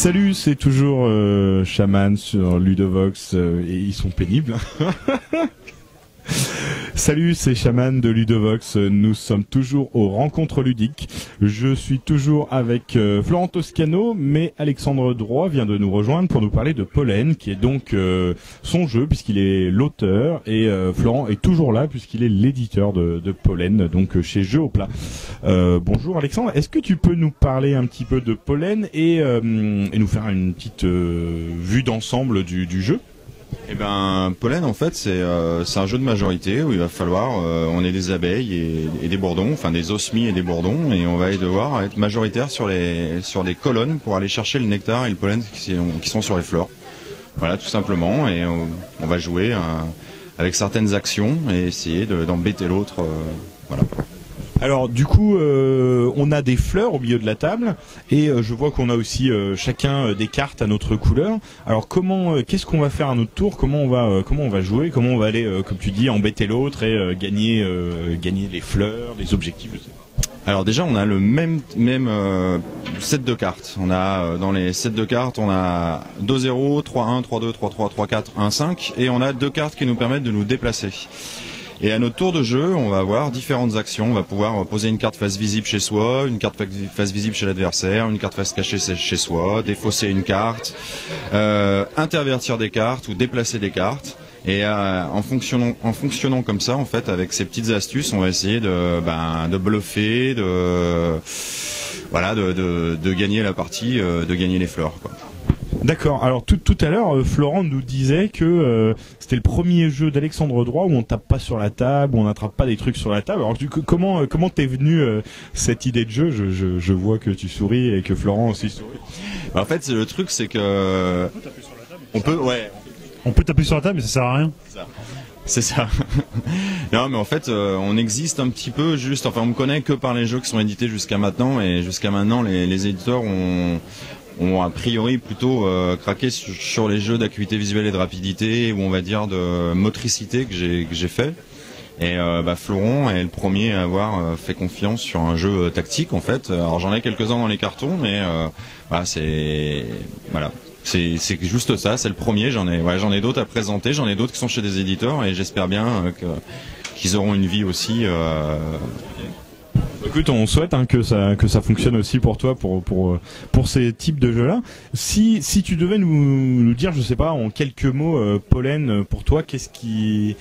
Salut, c'est toujours Shaman sur Ludovox et ils sont pénibles. Salut, c'est Shaman de Ludovox. Nous sommes toujours aux rencontres ludiques. Je suis toujours avec Florent Toscano, mais Alexandre Droit vient de nous rejoindre pour nous parler de Pollen, qui est donc son jeu puisqu'il est l'auteur, et Florent est toujours là puisqu'il est l'éditeur de Pollen, donc chez Jeux au Plat. Bonjour Alexandre, est-ce que tu peux nous parler un petit peu de Pollen et nous faire une petite vue d'ensemble du jeu? Eh ben, Pollen, en fait, c'est un jeu de majorité où il va falloir, on est des abeilles et des bourdons, enfin des osmies et des bourdons, et on va devoir être majoritaire sur des colonnes pour aller chercher le nectar et le pollen qui sont sur les fleurs. Voilà, tout simplement, et on va jouer avec certaines actions et essayer d'embêter l'autre, voilà. Alors du coup, on a des fleurs au milieu de la table et je vois qu'on a aussi chacun des cartes à notre couleur. Alors qu'est-ce qu'on va faire à notre tour? Comment on va jouer? Comment on va aller, comme tu dis, embêter l'autre et gagner les fleurs, les objectifs? Je sais pas. Alors déjà, on a le même set de cartes. On a dans les sets de cartes, on a 2-0, 3-1, 3-2, 3-3, 3-4, 1-5, et on a deux cartes qui nous permettent de nous déplacer. Et à notre tour de jeu, on va avoir différentes actions. On va pouvoir poser une carte face visible chez soi, une carte face visible chez l'adversaire, une carte face cachée chez soi, défausser une carte, intervertir des cartes ou déplacer des cartes. Et en fonctionnant comme ça, en fait, avec ces petites astuces, on va essayer de bluffer, de gagner la partie, de gagner les fleurs, quoi. D'accord. Alors tout à l'heure, Florent nous disait que c'était le premier jeu d'Alexandre Droit où on tape pas sur la table, où on n'attrape pas des trucs sur la table. Alors comment t'es venu cette idée de jeu? Je vois que tu souris et que Florent aussi sourit. En fait, le truc, c'est que on peut taper sur la table, mais ça sert à rien. C'est ça. Non, mais en fait, on existe un petit peu juste. Enfin, on me connaît que par les jeux qui sont édités jusqu'à maintenant, et jusqu'à maintenant, les éditeurs ont a priori plutôt craqué sur les jeux d'acuité visuelle et de rapidité, ou on va dire de motricité que j'ai fait. Et Florent est le premier à avoir fait confiance sur un jeu tactique, en fait. Alors j'en ai quelques-uns dans les cartons, mais c'est juste ça, c'est le premier. J'en ai d'autres à présenter, j'en ai d'autres qui sont chez des éditeurs, et j'espère bien qu'ils auront une vie aussi. Écoute, on souhaite que ça fonctionne aussi pour toi, pour ces types de jeux-là. Si tu devais nous dire, je sais pas, en quelques mots, Pollen, pour toi, qu'est-ce qui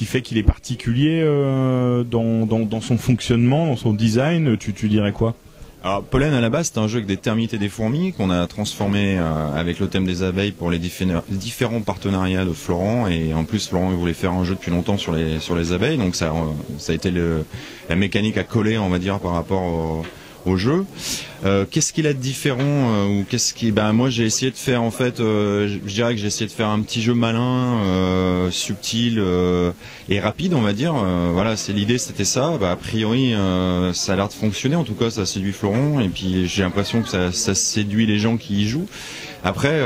fait qu'il est particulier dans son fonctionnement, dans son design, tu dirais quoi? Alors, Pollen, à la base, c'est un jeu avec des termites et des fourmis qu'on a transformé avec le thème des abeilles pour les différents partenariats de Florent. Et en plus, Florent voulait faire un jeu depuis longtemps sur les abeilles, donc ça a été la mécanique à coller, on va dire, par rapport au jeu. Qu'est-ce qu'il a de différent ou moi j'ai essayé de faire, en fait, je dirais que j'ai essayé de faire un petit jeu malin, subtil et rapide, on va dire. Voilà, l'idée, c'était ça. A priori, ça a l'air de fonctionner. En tout cas, ça séduit Florent, et puis j'ai l'impression que ça séduit les gens qui y jouent. Après,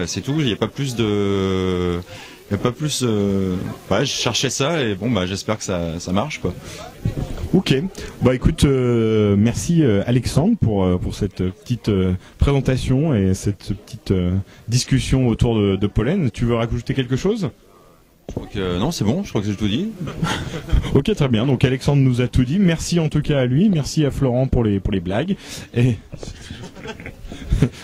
c'est tout. Il n'y a pas plus de je cherchais ça, et j'espère que ça marche, quoi. Ok, écoute, merci Alexandre pour cette petite présentation et cette petite discussion autour de Pollen. Tu veux rajouter quelque chose? Non, c'est bon, je crois que j'ai tout dit. Ok, très bien, donc Alexandre nous a tout dit. Merci en tout cas à lui, merci à Florent pour les blagues. Et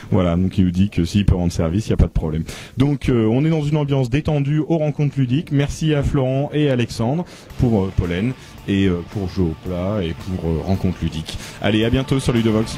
voilà, donc il nous dit que s'il peut rendre service, il n'y a pas de problème. Donc on est dans une ambiance détendue aux rencontres ludiques. Merci à Florent et Alexandre pour Pollen et pour Jeux au Plat et pour rencontres ludiques. Allez, à bientôt sur Ludovox.